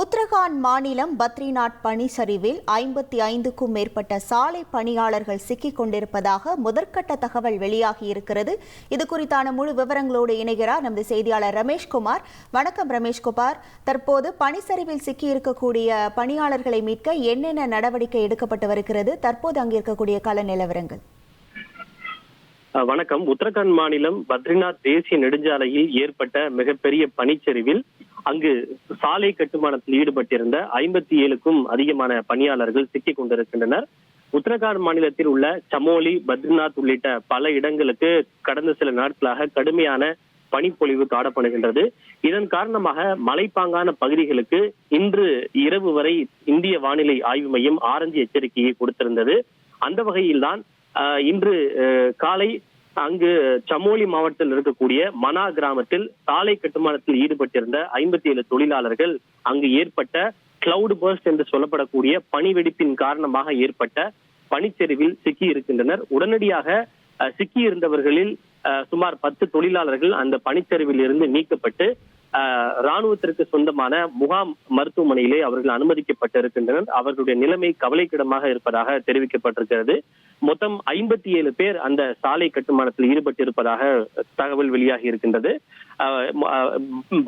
உத்தரகாண்ட் மாநிலம் பத்ரிநாத் பனிச்சரிவில் 55க்கும் மேற்பட்ட சாலை பணியாளர்கள் சிக்கிக் கொண்டிருப்பதாக முதற்கட்ட தகவல் வெளியாகியிருக்கிறது. இது குறித்தான முழு விவரங்களோடு இணைகிறார் நமது செய்தியாளர் ரமேஷ்குமார். வணக்கம் ரமேஷ்குமார். தற்போது பனிச்சரிவில் சிக்கியிருக்கக்கூடிய பணியாளர்களை மீட்க என்னென்ன நடவடிக்கை எடுக்கப்பட்டு வருகிறது? தற்போது அங்கு இருக்கக்கூடிய கள நிலவரங்கள். வணக்கம். உத்தரகாண்ட் மாநிலம் பத்ரிநாத் தேசிய நெடுஞ்சாலையில் ஏற்பட்ட மிகப்பெரிய பனிச்சரிவில் அங்கு சாலை கட்டுமானத்தில் ஈடுபட்டிருந்த 57க்கும் அதிகமான பணியாளர்கள் சிக்கிக் கொண்டிருக்கின்றனர். உத்தரகாண்ட் மாநிலத்தில் உள்ள சமோலி, பத்ரிநாத் உள்ளிட்ட பல இடங்களுக்கு கடந்த சில நாட்களாக கடுமையான பனிப்பொழிவு காணப்படுகின்றது. இதன் காரணமாக மலைப்பாங்கான பகுதிகளுக்கு இன்று இரவு வரை இந்திய வானிலை ஆய்வு மையம் ஆரஞ்சு எச்சரிக்கையை கொடுத்திருந்தது. அந்த வகையில்தான் இன்று காலை அங்கு சமோலி மாவட்டத்தில் இருக்கக்கூடிய மனா கிராமத்தில் சாலை கட்டுமானத்தில் ஈடுபட்டிருந்த 57 தொழிலாளர்கள் அங்கு ஏற்பட்ட கிளவுட் பர்ஸ்ட் என்று சொல்லப்படக்கூடிய பனிவெடிப்பின் காரணமாக ஏற்பட்ட பனிச்சரிவில் சிக்கி இருக்கின்றனர். உடனடியாக சிக்கி இருந்தவர்களில் சுமார் 10 தொழிலாளர்கள் அந்த பனிச்சரிவில் இருந்து நீக்கப்பட்டு ராணுவத்திற்கு சொந்தமான முகாம் மருத்துவமனையிலே அவர்கள் அனுமதிக்கப்பட்டிருக்கின்றனர். அவர்களுடைய நிலைமை கவலைக்கிடமாக இருப்பதாக தெரிவிக்கப்பட்டிருக்கிறது. மொத்தம் 57 பேர் அந்த சாலை கட்டுமானத்தில் ஈடுபட்டிருப்பதாக தகவல் வெளியாகி இருக்கின்றது.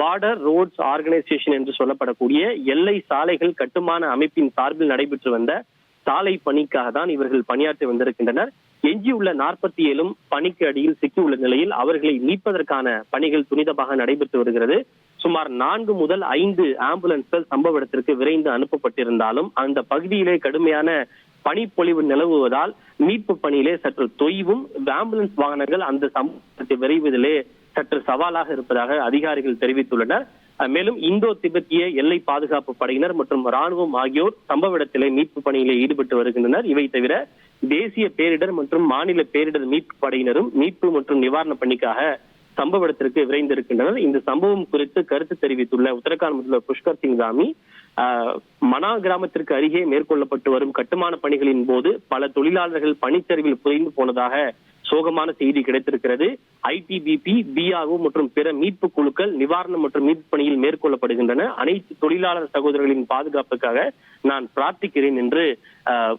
பார்டர் ரோட்ஸ் ஆர்கனைசேஷன் என்று சொல்லப்படக்கூடிய எல்லை சாலைகள் கட்டுமான அமைப்பின் சார்பில் நடைபெற்று வந்த சாலை பணிக்காக தான் இவர்கள் பணியாற்றி வந்திருக்கின்றனர். எஞ்சியுள்ள 47 பணிக்கு அடியில் சிக்கியுள்ள நிலையில் அவர்களை மீட்பதற்கான பணிகள் துரிதமாக நடைபெற்று வருகிறது. சுமார் 4 முதல் 5 ஆம்புலன்ஸ்கள் சம்பவ இடத்திற்கு விரைந்து அனுப்பப்பட்டிருந்தாலும் அந்த பகுதியிலே கடுமையான பனிப்பொழிவு நிலவுவதால் மீட்பு பணியிலே சற்று தொய்வும், ஆம்புலன்ஸ் வாகனங்கள் அந்த சம்பவத்தை விரைவதிலே சற்று சவாலாக இருப்பதாக அதிகாரிகள் தெரிவித்துள்ளனர். மேலும் இந்தோ திபெத்திய எல்லை பாதுகாப்பு படையினர் மற்றும் ராணுவம் ஆகியோர் சம்பவ இடத்திலே மீட்பு பணியிலே ஈடுபட்டு வருகின்றனர். இவை தவிர தேசிய பேரிடர் மற்றும் மாநில பேரிடர் மீட்பு படையினரும் மீட்பு மற்றும் நிவாரண பணிக்காக சம்பவ இடத்திற்கு விரைந்திருக்கின்றனர். இந்த சம்பவம் குறித்து கருத்து தெரிவித்துள்ள உத்தரகாண்ட் முதல்வர் புஷ்கர் சிங் தாமி, மனா கிராமத்திற்கு அருகே மேற்கொள்ளப்பட்டு வரும் கட்டுமான பணிகளின் போது பல தொழிலாளர்கள் பனிச்சரிவில் புதைந்து போனதாக சோகமான செய்தி கிடைத்திருக்கிறது. ஐடிபிபி, பிஆர்ஓ மற்றும் பிற மீட்பு குழுக்கள் நிவாரணம் மற்றும் மீட்பு பணியில் மேற்கொள்ளப்படுகின்றன. அனைத்து தொழிலாளர் சகோதரர்களின் பாதுகாப்புக்காக நான் பிரார்த்திக்கிறேன் என்று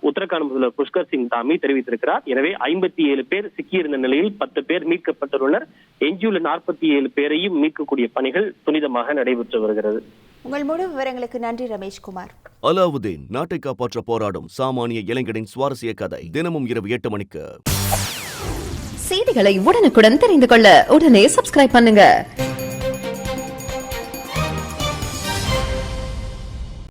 உத்தரகாண்ட் முதல்வர் புஷ்கர் சிங் தாமி தெரிவித்திருக்கிறார். எனவே 57 பேர் சிக்கியிருந்த நிலையில் 10 பேர் மீட்கப்பட்டுள்ளனர். எஞ்சியுள்ள 47 பேரையும் மீட்கக்கூடிய பணிகள் துரிதமாக நடைபெற்று வருகிறது. உங்கள் முழு விவரங்களுக்கு நன்றி ரமேஷ்குமார். அலாவுதீன் நாட்டை காப்பாற்ற போராடும் சாமானிய இளைஞனின் சுவாரஸ்ய கதை தினமும் இரவு 8 மணிக்கு. செய்திகளை உடனுக்குடன் தெரிந்து கொள்ள உடனே சப்ஸ்கிரைப் பண்ணுங்க.